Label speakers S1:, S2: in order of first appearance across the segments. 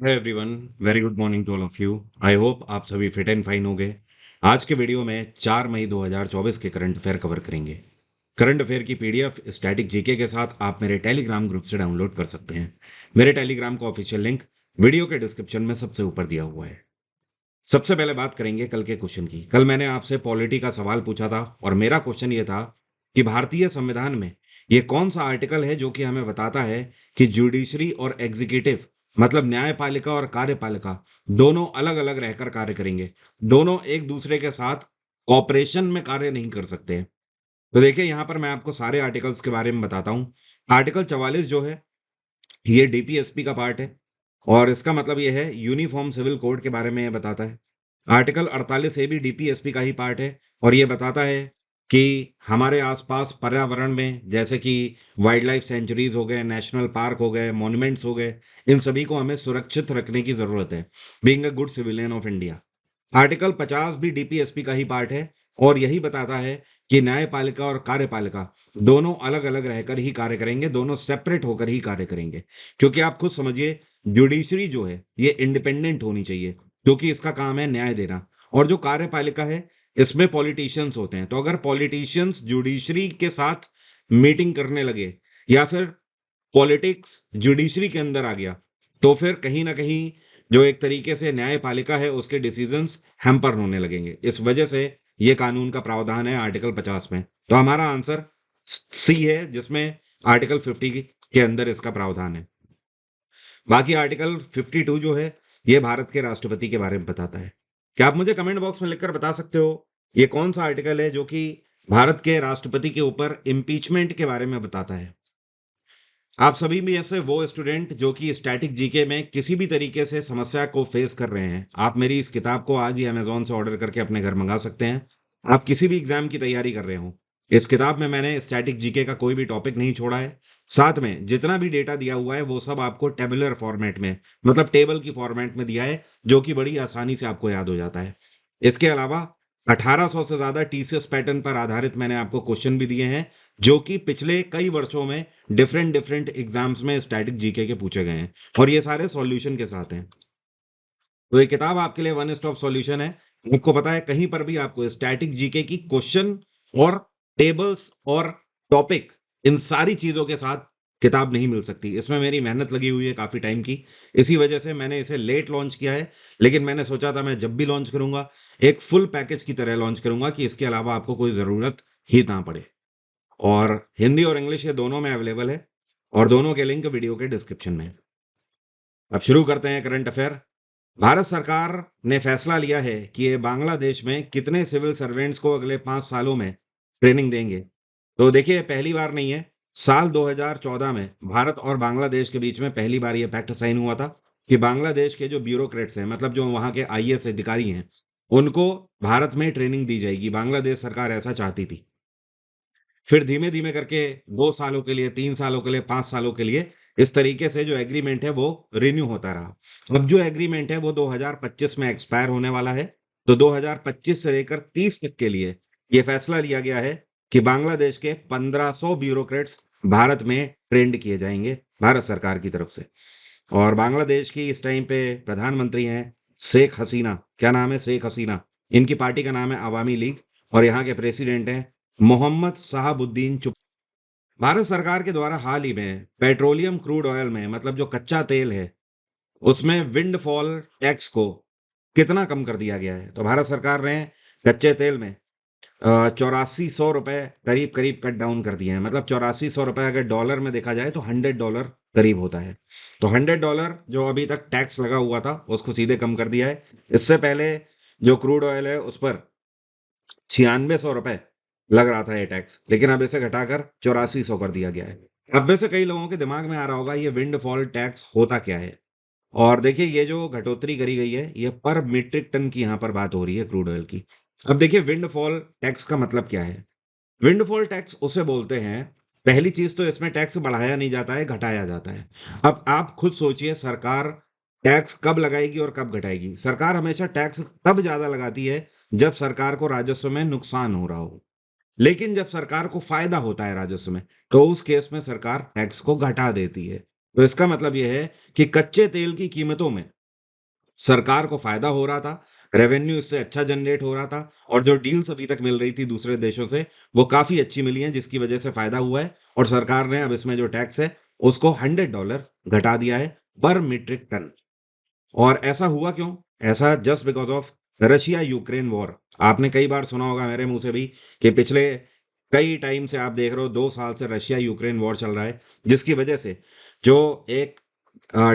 S1: Hello everyone, very good morning to all of you. I hope आप सभी fit and fine होंगे। आज के वीडियो में 4 मई 2024 के करंट अफेयर कवर करेंगे। करंट अफेयर की पीडीएफ स्टैटिक जीके के साथ आप मेरे टेलीग्राम ग्रुप से डाउनलोड कर सकते हैं। मेरे टेलीग्राम का ऑफिशियल लिंक वीडियो के डिस्क्रिप्शन में सबसे ऊपर दिया हुआ है। सबसे पहले बात करेंगे कल के क्वेश्चन की। कल मैंने आपसे पॉलिटी का सवाल पूछा था और मेरा क्वेश्चन ये था कि भारतीय संविधान में ये कौन सा आर्टिकल है जो कि हमें बताता है कि जुडिशरी और एग्जीक्यूटिव मतलब न्यायपालिका और कार्यपालिका दोनों अलग अलग रहकर कार्य करेंगे। दोनों एक दूसरे के साथ कॉपरेशन में कार्य नहीं कर सकते हैं। तो देखिए यहाँ पर मैं आपको सारे आर्टिकल्स के बारे में बताता हूँ। आर्टिकल 44 जो है ये डीपीएसपी का पार्ट है और इसका मतलब ये है यूनिफॉर्म सिविल कोड के बारे में ये बताता है। आर्टिकल 48 ए भी डीपीएसपी का ही पार्ट है और ये बताता है कि हमारे आसपास पर्यावरण में जैसे कि वाइल्ड लाइफ सेंचुरीज हो गए, नेशनल पार्क हो गए, मॉन्यूमेंट्स हो गए, इन सभी को हमें सुरक्षित रखने की जरूरत है, being a good civilian of India. Article 50 भी डीपीएसपी का ही पार्ट है और यही बताता है कि न्यायपालिका और कार्यपालिका दोनों अलग अलग रहकर ही कार्य करेंगे, दोनों सेपरेट होकर ही कार्य करेंगे। क्योंकि आप खुद समझिए, जुडिशरी जो है ये इंडिपेंडेंट होनी चाहिए क्योंकि इसका काम है न्याय देना। और जो कार्यपालिका है इसमें पॉलिटिशियंस होते हैं। तो अगर पॉलिटिशियंस जुडिशरी के साथ मीटिंग करने लगे या फिर पॉलिटिक्स जुडिशरी के अंदर आ गया तो फिर कहीं ना कहीं जो एक तरीके से न्यायपालिका है उसके डिसीजंस हैम्पर होने लगेंगे। इस वजह से ये कानून का प्रावधान है आर्टिकल 50 में। तो हमारा आंसर सी है जिसमें आर्टिकल 50 के अंदर इसका प्रावधान है। बाकी आर्टिकल 52 जो है ये भारत के राष्ट्रपति के बारे में बताता है। क्या आप मुझे कमेंट बॉक्स में लिखकर बता सकते हो ये कौन सा आर्टिकल है जो कि भारत के राष्ट्रपति के ऊपर इम्पीचमेंट के बारे में बताता है? आप सभी में ऐसे वो स्टूडेंट जो कि स्टैटिक जीके में किसी भी तरीके से समस्या को फेस कर रहे हैं, आप मेरी इस किताब को आज ही अमेजोन से ऑर्डर करके अपने घर मंगा सकते हैं। आप किसी भी एग्जाम की तैयारी कर रहे हो, इस किताब में मैंने स्टैटिक जीके का कोई भी टॉपिक नहीं छोड़ा है। साथ में जितना भी डेटा दिया हुआ है वो सब आपको टेबुलर फॉर्मेट में मतलब टेबल की फॉर्मेट में दिया है जो कि बड़ी आसानी से आपको याद हो जाता है। इसके अलावा 1800 से ज्यादा टीसीएस पैटर्न पर आधारित मैंने आपको क्वेश्चन भी दिए हैं जो कि पिछले कई वर्षों में डिफरेंट डिफरेंट एग्जाम्स में स्टैटिक जीके के पूछे गए हैं और ये सारे सॉल्यूशन के साथ हैं। तो ये किताब आपके लिए वन स्टॉप सॉल्यूशन है। आपको पता है कहीं पर भी आपको स्टैटिक जीके की क्वेश्चन और टेबल्स और टॉपिक इन सारी चीजों के साथ किताब नहीं मिल सकती। इसमें मेरी मेहनत लगी हुई है काफी टाइम की। इसी वजह से मैंने इसे लेट लॉन्च किया है, लेकिन मैंने सोचा था मैं जब भी लॉन्च करूंगा एक फुल पैकेज की तरह लॉन्च करूंगा कि इसके अलावा आपको कोई जरूरत ही ना पड़े। और हिंदी और इंग्लिश ये दोनों में अवेलेबल है और दोनों के लिंक वीडियो के डिस्क्रिप्शन में है। अब शुरू करते हैं करंट अफेयर। भारत सरकार ने फैसला लिया है कि ये बांग्लादेश में कितने सिविल सर्वेंट्स को अगले 5 सालों में ट्रेनिंग देंगे। तो देखिए पहली बार नहीं है, साल 2014 में भारत और बांग्लादेश के बीच में पहली बार ये पैक्ट साइन हुआ था कि बांग्लादेश के जो ब्यूरोक्रेट्स हैं मतलब जो वहां के आईएएस अधिकारी हैं उनको भारत में ट्रेनिंग दी जाएगी। बांग्लादेश सरकार ऐसा चाहती थी। फिर धीमे-धीमे करके 2 सालों के लिए, 3 सालों के लिए, 5 सालों के लिए इस तरीके से जो एग्रीमेंट है वो रिन्यू होता रहा। अब जो एग्रीमेंट है वो 2025 में एक्सपायर होने वाला है। तो 2025 से लेकर 30 तक के लिए ये फैसला लिया गया है कि बांग्लादेश के 1500 ब्यूरोक्रेट्स भारत में ट्रेंड किए जाएंगे भारत सरकार की तरफ से। और बांग्लादेश की इस टाइम पे प्रधानमंत्री हैं शेख हसीना। क्या नाम है? शेख हसीना। इनकी पार्टी का नाम है अवामी लीग और यहाँ के प्रेसिडेंट हैं मोहम्मद शहाबुद्दीन चुप। भारत सरकार के द्वारा हाल ही में पेट्रोलियम क्रूड ऑयल में मतलब जो कच्चा तेल है उसमें विंडफॉल टैक्स को कितना कम कर दिया गया है। तो भारत सरकार ने कच्चे तेल में 8400 रुपए करीब करीब कट डाउन कर दिए हैं। मतलब 8400 रुपए अगर डॉलर में देखा जाए तो $100 करीब होता है। तो $100 जो अभी तक टैक्स लगा हुआ था उसको सीधे कम कर दिया है। इससे पहले जो क्रूड ऑयल है उस पर 9600 रुपए लग रहा था ये टैक्स, लेकिन अब इसे घटाकर 8400 कर दिया गया है। अब में से कई लोगों के दिमाग में आ रहा होगा ये विंडफॉल टैक्स होता क्या है। और देखिए ये जो घटोतरी करी गई है ये पर मीट्रिक टन की यहाँ पर बात हो रही है क्रूड ऑयल की। अब देखिए विंडफॉल टैक्स का मतलब क्या है। विंडफॉल टैक्स उसे बोलते हैं, पहली चीज तो इसमें टैक्स बढ़ाया नहीं जाता है, घटाया जाता है। अब आप खुद सोचिए सरकार टैक्स कब लगाएगी और कब घटाएगी। सरकार हमेशा टैक्स तब ज्यादा लगाती है जब सरकार को राजस्व में नुकसान हो रहा हो, लेकिन जब सरकार को फायदा होता है राजस्व में तो उस केस में सरकार टैक्स को घटा देती है। तो इसका मतलब यह है कि कच्चे तेल की कीमतों में सरकार को फायदा हो रहा था, रेवेन्यू इससे अच्छा जनरेट हो रहा था और जो डील्स अभी तक मिल रही थी दूसरे देशों से, वो काफ़ी अच्छी मिली हैं जिसकी वजह से फ़ायदा हुआ है और सरकार ने अब इसमें जो टैक्स है, उसको $100 घटा दिया है पर मीट्रिक टन। और ऐसा हुआ क्यों? ऐसा just because of Russia Ukraine war. आपने कई बार सुना होगा मेरे मुँह से भी कि पिछले कई टाइम से आप देख रहे हो 2 साल से रशिया यूक्रेन वॉर चल रहा है, जिसकी वजह से जो एक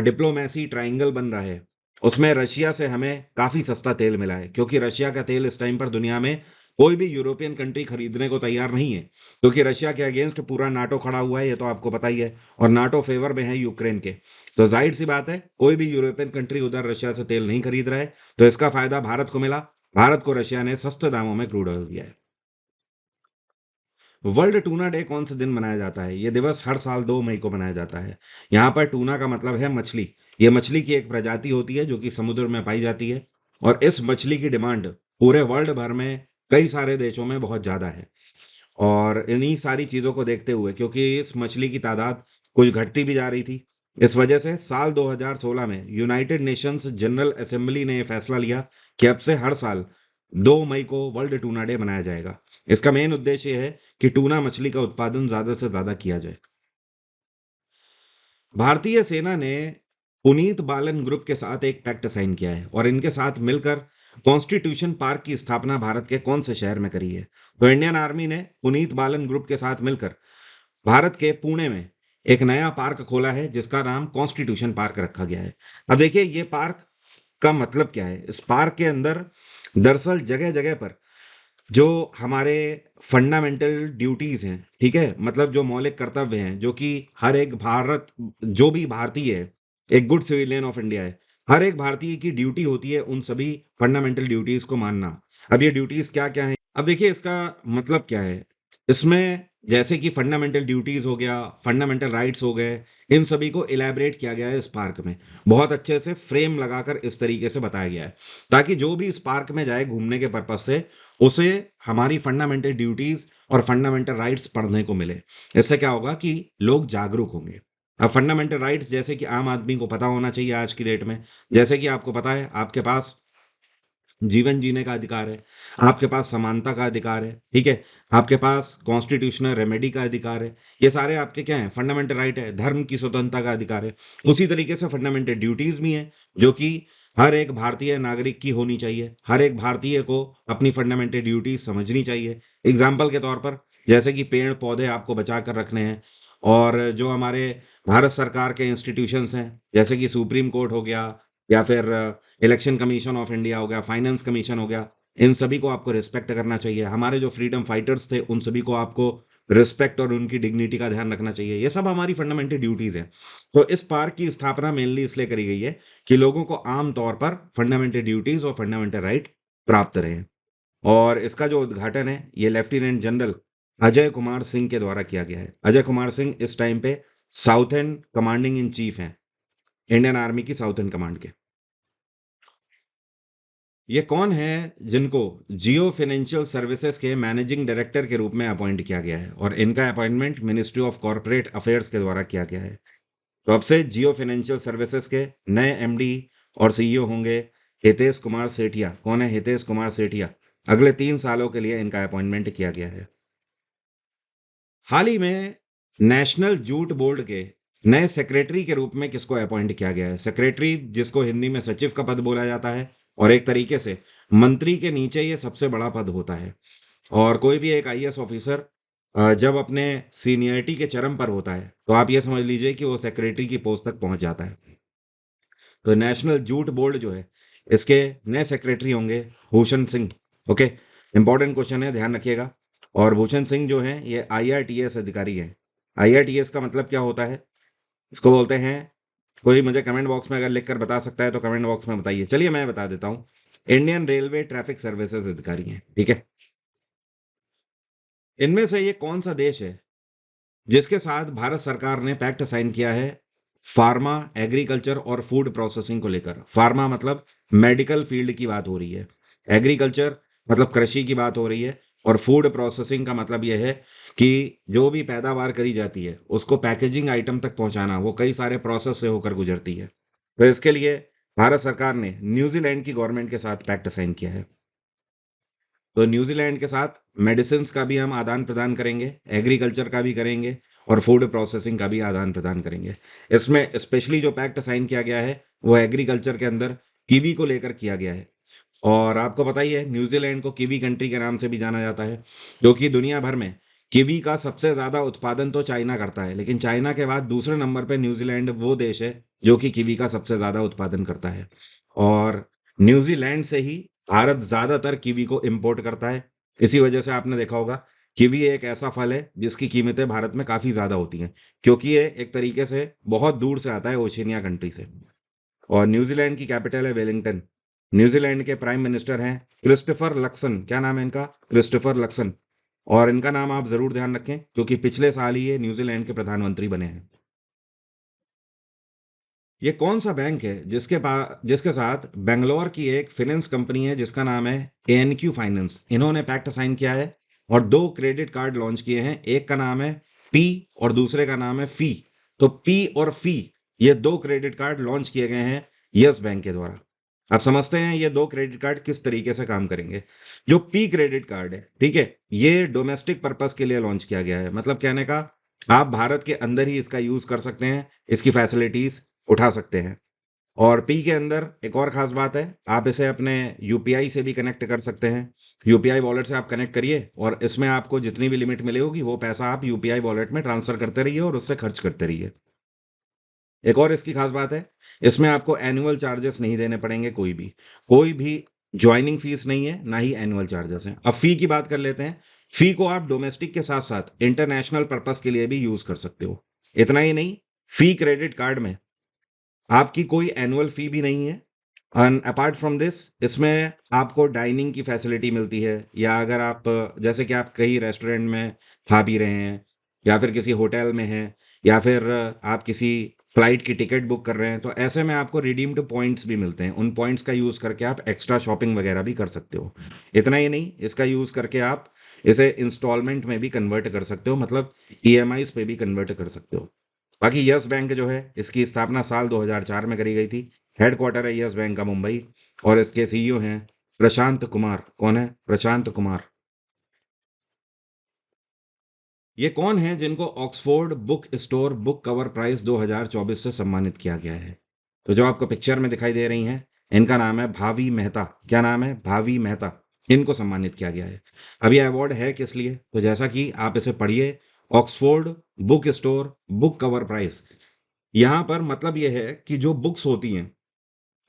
S1: डिप्लोमेसी ट्रायंगल बन रहा है, उसमें रशिया से हमें काफ़ी सस्ता तेल मिला है क्योंकि रशिया का तेल इस टाइम पर दुनिया में कोई भी यूरोपियन कंट्री खरीदने को तैयार नहीं है, क्योंकि रशिया के अगेंस्ट पूरा नाटो खड़ा हुआ है, ये तो आपको पता ही है और नाटो फेवर में है यूक्रेन के। तो जाहिर सी बात है, कोई भी यूरोपियन कंट्री उधर रशिया से तेल नहीं खरीद रहा है, तो इसका फायदा भारत को मिला। भारत को रशिया ने सस्ते दामों में क्रूड ऑयल दिया है। वर्ल्ड टूना डे कौन से दिन मनाया जाता है? ये दिवस हर साल 2 मई को मनाया जाता है। यहाँ पर टूना का मतलब है मछली। ये मछली की एक प्रजाति होती है जो कि समुद्र में पाई जाती है और इस मछली की डिमांड पूरे वर्ल्ड भर में कई सारे देशों में बहुत ज़्यादा है। और इन्हीं सारी चीज़ों को देखते हुए, क्योंकि इस मछली की तादाद कुछ घटती भी जा रही थी, इस वजह से साल 2016 में यूनाइटेड नेशंस जनरल असेंबली ने ये फैसला लिया कि अब से हर साल 2 मई को वर्ल्ड टूना डे मनाया जाएगा। इसका मेन उद्देश्य ये है कि टूना मछली का उत्पादन ज़्यादा से ज़्यादा किया जाए। भारतीय सेना ने पुनीत बालन ग्रुप के साथ एक पैक्ट साइन किया है और इनके साथ मिलकर कॉन्स्टिट्यूशन पार्क की स्थापना भारत के कौन से शहर में करी है? तो इंडियन आर्मी ने पुनीत बालन ग्रुप के साथ मिलकर भारत के पुणे में एक नया पार्क खोला है जिसका नाम कॉन्स्टिट्यूशन पार्क रखा गया है। अब देखिए ये पार्क का मतलब क्या है? इस पार्क के अंदर दरअसल जगह जगह पर जो हमारे फंडामेंटल ड्यूटीज हैं, ठीक है, मतलब जो मौलिक कर्तव्य हैं जो कि हर एक भारत जो भी भारतीय है, एक गुड सिविलियन ऑफ इंडिया है, हर एक भारतीय की ड्यूटी होती है उन सभी फंडामेंटल ड्यूटीज को मानना। अब ये ड्यूटीज क्या क्या है? अब देखिए इसका मतलब क्या है? इसमें जैसे कि फंडामेंटल ड्यूटीज हो गया, फंडामेंटल राइट्स हो गए, इन सभी को इलेबरेट किया गया है इस पार्क में। बहुत अच्छे से फ्रेम लगाकर इस तरीके से बताया गया है ताकि जो भी इस पार्क में जाए घूमने के पर्पज से, उसे हमारी फंडामेंटल ड्यूटीज और फंडामेंटल राइट्स पढ़ने को मिले। इससे क्या होगा कि लोग जागरूक होंगे। अब फंडामेंटल राइट्स जैसे कि आम आदमी को पता होना चाहिए आज की डेट में। जैसे कि आपको पता है आपके पास जीवन जीने का अधिकार है, आपके पास समानता का अधिकार है, ठीक है? आपके पास कॉन्स्टिट्यूशनल रेमेडी का अधिकार है। ये सारे आपके क्या हैं? फंडामेंटल राइट है। धर्म की स्वतंत्रता का अधिकार है। उसी तरीके से फंडामेंटल ड्यूटीज़ भी हैं, जो कि हर एक भारतीय नागरिक की होनी चाहिए। हर एक भारतीय को अपनी फंडामेंटल ड्यूटीज़ समझनी चाहिए। एग्ज़ाम्पल के तौर पर जैसे कि पेड़-पौधे आपको बचा कर रखने हैं और जो हमारे भारत सरकार के इंस्टीट्यूशंस हैं, जैसे कि सुप्रीम कोर्ट हो गया या फिर इलेक्शन कमीशन ऑफ इंडिया हो गया, फाइनेंस कमीशन हो गया, इन सभी को आपको रिस्पेक्ट करना चाहिए। हमारे जो फ्रीडम फाइटर्स थे, उन सभी को आपको रिस्पेक्ट और उनकी डिग्निटी का ध्यान रखना चाहिए। ये सब हमारी फंडामेंटल ड्यूटीज़ हैं। तो इस पार्क की स्थापना मेनली इसलिए करी गई है कि लोगों को आम तौर पर फंडामेंटल ड्यूटीज़ और फंडामेंटल राइट प्राप्त रहें। और इसका जो उद्घाटन है, ये लेफ्टिनेंट जनरल अजय कुमार सिंह के द्वारा किया गया है। अजय कुमार सिंह इस टाइम पे साउथर्न कमांडिंग इन चीफ हैं, इंडियन आर्मी की साउथर्न कमांड के। ये कौन है जिनको जियो फाइनेंशियल सर्विसेज के मैनेजिंग डायरेक्टर के रूप में अपॉइंट किया गया है और इनका appointment ministry of corporate affairs के द्वारा किया गया है? तो अब से जियो फाइनेंशियल सर्विसेज के नए एमडी और सीईओ होंगे हितेश कुमार सेठिया। कौन है हितेश कुमार सेठिया? अगले 3 सालों के लिए इनका अपॉइंटमेंट किया गया है। हाल ही में नेशनल जूट बोर्ड के नए सेक्रेटरी के रूप में किसको अपॉइंट किया गया है? सेक्रेटरी जिसको हिंदी में सचिव का पद बोला जाता है और एक तरीके से मंत्री के नीचे ये सबसे बड़ा पद होता है। और कोई भी एक आईएएस ऑफिसर जब अपने सीनियरिटी के चरम पर होता है तो आप ये समझ लीजिए कि वो सेक्रेटरी की पोस्ट तक पहुंच जाता है। तो नेशनल जूट बोर्ड जो है, इसके नए सेक्रेटरी होंगे Bhushan Singh. Okay, important question है, ध्यान रखिएगा। और भूषण सिंह जो हैं ये आईआरटीएस अधिकारी हैं। आईआरटीएस का मतलब क्या होता है? इसको बोलते हैं, कोई मुझे कमेंट बॉक्स में अगर लिख कर बता सकता है तो कमेंट बॉक्स में बताइए। चलिए मैं बता देता हूँ, इंडियन रेलवे ट्रैफिक सर्विसेज अधिकारी हैं, ठीक है। इनमें से ये कौन सा देश है जिसके साथ भारत सरकार ने पैक्ट साइन किया है फार्मा, एग्रीकल्चर और फूड प्रोसेसिंग को लेकर? फार्मा मतलब मेडिकल फील्ड की बात हो रही है, एग्रीकल्चर मतलब कृषि की बात हो रही है और फूड प्रोसेसिंग का मतलब यह है कि जो भी पैदावार करी जाती है उसको पैकेजिंग आइटम तक पहुंचाना, वो कई सारे प्रोसेस से होकर गुजरती है। तो इसके लिए भारत सरकार ने न्यूजीलैंड की गवर्नमेंट के साथ पैक्ट साइन किया है। तो न्यूजीलैंड के साथ मेडिसिन का भी हम आदान प्रदान करेंगे, एग्रीकल्चर का भी करेंगे और फूड प्रोसेसिंग का भी आदान प्रदान करेंगे। इसमें स्पेशली जो पैक्ट साइन किया गया है वो एग्रीकल्चर के अंदर कीवी को लेकर किया गया है। और आपको पता ही है न्यूजीलैंड को कीवी कंट्री के नाम से भी जाना जाता है, क्योंकि दुनिया भर में कीवी का सबसे ज़्यादा उत्पादन तो चाइना करता है, लेकिन चाइना के बाद दूसरे नंबर पे न्यूजीलैंड वो देश है जो कि कीवी का सबसे ज़्यादा उत्पादन करता है। और न्यूजीलैंड से ही भारत ज़्यादातर कीवी को इम्पोर्ट करता है। इसी वजह से आपने देखा होगा कीवी एक ऐसा फल है जिसकी कीमतें भारत में काफ़ी ज़्यादा होती हैं, क्योंकि ये एक तरीके से बहुत दूर से आता है, ओशिनिया कंट्री से। और न्यूजीलैंड की कैपिटल है वेलिंगटन। न्यूजीलैंड के प्राइम मिनिस्टर हैं क्रिस्टोफर लक्सन। क्या नाम है इनका? Christopher Luxon. और इनका नाम आप ज़रूर ध्यान रखें, क्योंकि पिछले साल ही ये न्यूजीलैंड के प्रधानमंत्री बने हैं। ये कौन सा बैंक है जिसके साथ बेंगलोर की एक फाइनेंस कंपनी है जिसका नाम है एएनक्यू फाइनेंस, इन्होंने पैक्ट साइन किया है और दो क्रेडिट कार्ड लॉन्च किए हैं। एक का नाम है पी और दूसरे का नाम है फी। तो पी और फी, ये दो क्रेडिट कार्ड लॉन्च किए गए हैं यस बैंक के द्वारा। आप समझते हैं ये दो क्रेडिट कार्ड किस तरीके से काम करेंगे। जो पी क्रेडिट कार्ड है, ठीक है, ये डोमेस्टिक पर्पस के लिए लॉन्च किया गया है। मतलब कहने का, आप भारत के अंदर ही इसका यूज कर सकते हैं, इसकी फैसिलिटीज उठा सकते हैं। और पी के अंदर एक और ख़ास बात है, आप इसे अपने यूपीआई से भी कनेक्ट कर सकते हैं। यूपीआई वॉलेट से आप कनेक्ट करिए और इसमें आपको जितनी भी लिमिट मिली होगी वो पैसा आप यूपीआई वॉलेट में ट्रांसफ़र करते रहिए और उससे खर्च करते रहिए। एक और इसकी ख़ास बात है, इसमें आपको एनुअल चार्जेस नहीं देने पड़ेंगे कोई भी जॉइनिंग फ़ीस नहीं है, ना ही एनुअल चार्जेस हैं। अब फ़ी की बात कर लेते हैं। फ़ी को आप डोमेस्टिक के साथ-साथ इंटरनेशनल पर्पज़ के लिए भी यूज़ कर सकते हो। इतना ही नहीं, फ़ी क्रेडिट कार्ड में आपकी कोई एनुअल फ़ी भी नहीं है। एंड अपार्ट फ्रॉम दिस, इसमें आपको डाइनिंग की फैसिलिटी मिलती है, या अगर आप जैसे कि आप कहीं रेस्टोरेंट में खा पी रहे हैं, या फिर किसी होटल में हैं, या फिर आप किसी फ्लाइट की टिकट बुक कर रहे हैं, तो ऐसे में आपको रिडीम्ड पॉइंट्स भी मिलते हैं। उन पॉइंट्स का यूज़ करके आप एक्स्ट्रा शॉपिंग वगैरह भी कर सकते हो। इतना ही नहीं, इसका यूज़ करके आप इसे इंस्टॉलमेंट में भी कन्वर्ट कर सकते हो, मतलब ईएमआईज़ पे भी कन्वर्ट कर सकते हो। बाकी यस बैंक जो है, इसकी स्थापना साल 2004 में करी गई थी। हेडक्वार्टर है यस बैंक का मुंबई, और इसके सीईओ हैं प्रशांत कुमार। कौन है? प्रशांत कुमार। ये कौन है जिनको Oxford book store book cover prize 2024 से सम्मानित किया गया है? तो जो आपको पिक्चर में दिखाई दे रही हैं, इनका नाम है भावी मेहता। क्या नाम है? भावी मेहता। इनको सम्मानित किया गया है। अब ये अवार्ड है किस लिए? तो जैसा कि आप इसे पढ़िए, Oxford book store book cover prize. यहाँ पर मतलब ये है कि जो बुक्स होती हैं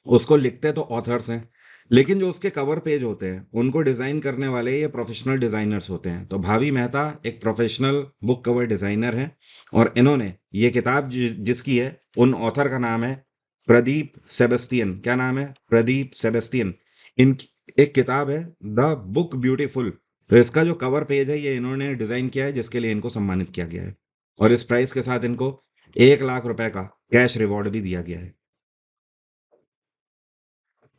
S1: उसको लिखते तो ऑथर्स हैं, लेकिन जो उसके कवर पेज होते हैं उनको डिज़ाइन करने वाले ये प्रोफेशनल डिज़ाइनर्स होते हैं। तो भावी मेहता एक प्रोफेशनल बुक कवर डिज़ाइनर हैं, और इन्होंने ये किताब जिसकी है, उन ऑथर का नाम है प्रदीप सेबेस्टियन। क्या नाम है? प्रदीप सेबेस्टियन। इन एक किताब है द बुक ब्यूटीफुल। तो इसका जो कवर पेज है ये इन्होंने डिज़ाइन किया है, जिसके लिए इनको सम्मानित किया गया है। और इस प्राइस के साथ इनको 1 लाख रुपए का कैश रिवॉर्ड भी दिया गया है।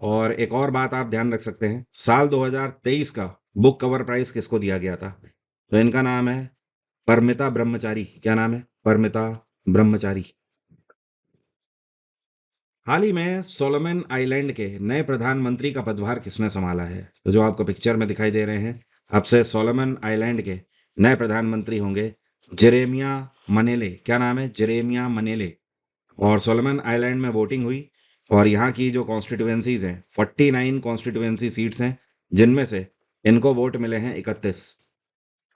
S1: और एक और बात आप ध्यान रख सकते हैं, साल 2023 का बुक कवर प्राइस किसको दिया गया था? तो इनका नाम है परमिता ब्रह्मचारी। क्या नाम है? परमिता ब्रह्मचारी। हाल ही में सोलोमन आइलैंड के नए प्रधानमंत्री का पदभार किसने संभाला है? तो जो आपको पिक्चर में दिखाई दे रहे हैं, अब से सोलोमन आइलैंड के नए प्रधानमंत्री होंगे जेरेमिया मनेले। क्या नाम है? जेरेमिया मनेले। और सोलोमन आइलैंड में वोटिंग हुई, और यहाँ की जो कॉन्स्टिट्यूएंसीज हैं, 49 कॉन्स्टिट्यूएंसी सीट्स हैं, जिनमें से इनको वोट मिले हैं 31।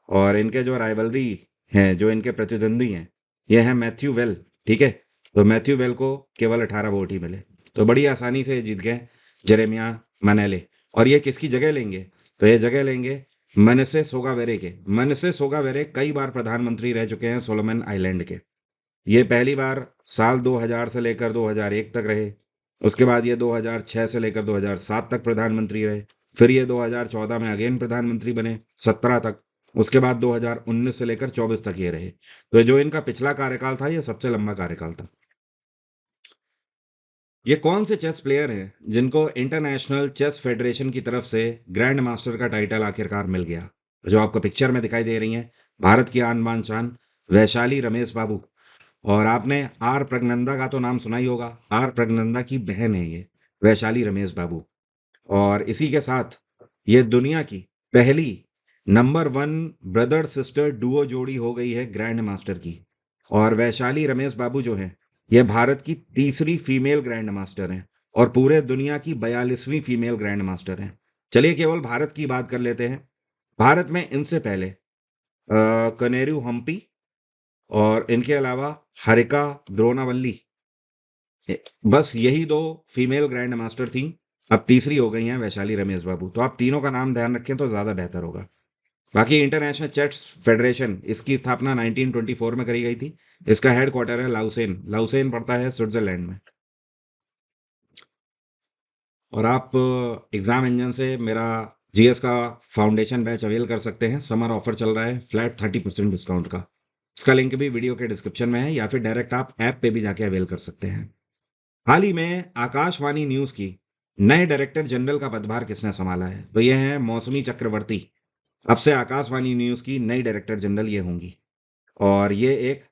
S1: और इनके जो राइवलरी हैं, जो इनके प्रतिद्वंदी हैं, ये हैं मैथ्यू वेल। ठीक है, तो मैथ्यू वेल को केवल 18 वोट ही मिले, तो बड़ी आसानी से जीत गए जेरेमिया मनेले। और ये किसकी जगह लेंगे? तो ये जगह लेंगे मनसे सोगावेरे के। मनसे सोगावेरे कई बार प्रधानमंत्री रह चुके हैं सोलोमन आइलैंड के। ये पहली बार साल 2000 से लेकर 2001 तक रहे। उसके बाद ये 2006 से लेकर 2007 तक प्रधानमंत्री रहे। फिर ये 2014 में अगेन प्रधानमंत्री बने, 17 तक। उसके बाद 2019 से लेकर 24 तक ये रहे। तो जो इनका पिछला कार्यकाल था, ये सबसे लंबा कार्यकाल था। ये कौन से चेस प्लेयर हैं जिनको इंटरनेशनल चेस फेडरेशन की तरफ से ग्रैंड मास्टर का टाइटल आखिरकार मिल गया? जो आपको पिक्चर में दिखाई दे रही हैं, भारत की आन बान शान वैशाली रमेश बाबू। और आपने आर प्रगनंदा का तो नाम सुना ही होगा, आर प्रगनंदा की बहन है ये, वैशाली रमेश बाबू। और इसी के साथ ये दुनिया की पहली नंबर 1 ब्रदर सिस्टर डुओ जोड़ी हो गई है ग्रैंड मास्टर की। और वैशाली रमेश बाबू जो है, ये भारत की तीसरी फीमेल ग्रैंड मास्टर हैं और पूरे दुनिया की 42वीं फीमेल ग्रैंड मास्टर हैं। चलिए केवल भारत की बात कर लेते हैं। भारत में इनसे पहले कनेरू हम्पी और इनके अलावा हरिका द्रोणावल्ली, बस यही दो फीमेल ग्रैंड मास्टर थी। अब तीसरी हो गई हैं वैशाली रमेश बाबू। तो आप तीनों का नाम ध्यान रखें तो ज़्यादा बेहतर होगा। बाकी इंटरनेशनल चेस फेडरेशन, इसकी स्थापना 1924 में करी गई थी। इसका हेड क्वार्टर है लाउसेन, लाउसेन पड़ता है स्विट्जरलैंड में। और आप एग्जाम इंजन से मेरा जीएस का फाउंडेशन बैच अवेल कर सकते हैं। समर ऑफर चल रहा है फ्लैट 30% डिस्काउंट का। इसका लिंक भी वीडियो के डिस्क्रिप्शन में है या फिर डायरेक्ट आप ऐप पे भी जाके अवेल कर सकते हैं। हाल ही में आकाशवाणी न्यूज की नए डायरेक्टर जनरल का पदभार किसने संभाला है? तो ये हैं मौसमी चक्रवर्ती। अब से आकाशवाणी न्यूज की नई डायरेक्टर जनरल ये होंगी। और ये एक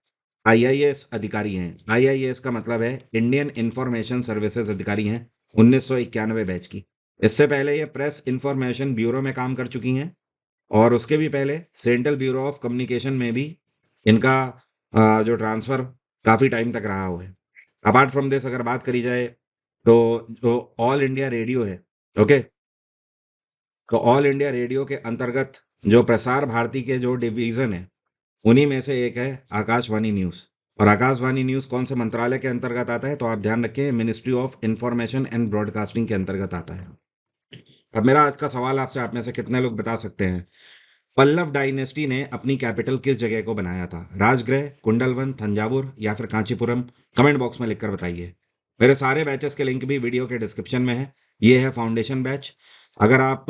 S1: आईआईएस अधिकारी हैं। आईआईएस का मतलब है इंडियन इंफॉर्मेशन सर्विसेज अधिकारी हैं, 1991 बैच की। इससे पहले ये प्रेस इंफॉर्मेशन ब्यूरो में काम कर चुकी हैं और उसके भी पहले सेंट्रल ब्यूरो ऑफ कम्युनिकेशन में भी इनका जो ट्रांसफर काफ़ी टाइम तक रहा हुआ है। अपार्ट फ्रॉम दिस अगर बात करी जाए तो जो ऑल इंडिया रेडियो है, ओके, तो ऑल इंडिया रेडियो के अंतर्गत जो प्रसार भारती के जो डिवीज़न है, उन्हीं में से एक है आकाशवाणी न्यूज़। और आकाशवाणी न्यूज़ कौन से मंत्रालय के अंतर्गत आता है? तो आप ध्यान रखें, ministry of information and broadcasting के अंतर्गत आता है। अब मेरा आज का सवाल आपसे, आप में से कितने लोग बता सकते हैं पल्लव डायनेस्टी ने अपनी कैपिटल किस जगह को बनाया था? राजगृह, कुंडलवन, तंजावुर या फिर कांचीपुरम? कमेंट बॉक्स में लिखकर बताइए। मेरे सारे बैचेस के लिंक भी वीडियो के डिस्क्रिप्शन में है। ये है फाउंडेशन बैच। अगर आप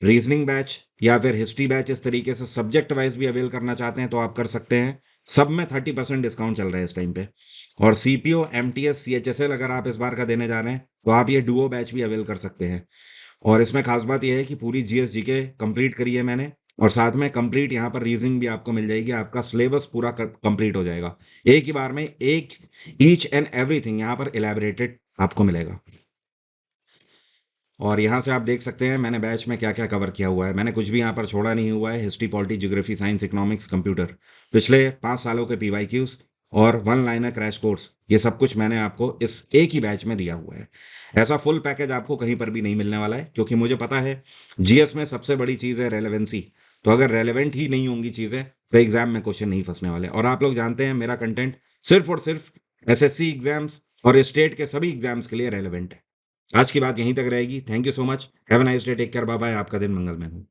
S1: रीजनिंग बैच या फिर हिस्ट्री बैच इस तरीके से सब्जेक्ट वाइज भी अवेल करना चाहते हैं तो आप कर सकते हैं। सब में 30% डिस्काउंट चल रहा है इस टाइम पे। और सीपीओ, एमटीएस, सीएचएसएल अगर आप इस बार का देने जा रहे हैं तो आप ये डुओ बैच भी अवेल कर सकते हैं। और इसमें खास बात यह है कि पूरी जीएस जीके कंप्लीट करी है मैंने, और साथ में कंप्लीट यहाँ पर रीजनिंग भी आपको मिल जाएगी। आपका सिलेबस पूरा कंप्लीट हो जाएगा एक ही बार में। एक ईच एंड एवरीथिंग यहाँ पर इलेबरेटेड आपको मिलेगा। और यहाँ से आप देख सकते हैं मैंने बैच में क्या क्या कवर किया हुआ है। मैंने कुछ भी यहाँ पर छोड़ा नहीं हुआ है। History, polity, geography, science, economics, computer, पिछले 5 सालों के पीवाईक्यूज और 1 लाइनर क्रैश कोर्स, ये सब कुछ मैंने आपको इस एक ही बैच में दिया हुआ है। ऐसा फुल पैकेज आपको कहीं पर भी नहीं मिलने वाला है, क्योंकि मुझे पता है जीएस में सबसे बड़ी चीज़ है रेलेवेंसी। तो अगर रेलेवेंट ही नहीं होंगी चीज़ें तो एग्जाम में क्वेश्चन नहीं फंसने वाले। और आप लोग जानते हैं मेरा कंटेंट सिर्फ और सिर्फ एसएससी एग्जाम्स और स्टेट के सभी एग्जाम्स के लिए रेलेवेंट है। आज की बात यहीं तक रहेगी। Thank you so much. Have a nice day, take care, bye bye. आपका दिन मंगलमय हो।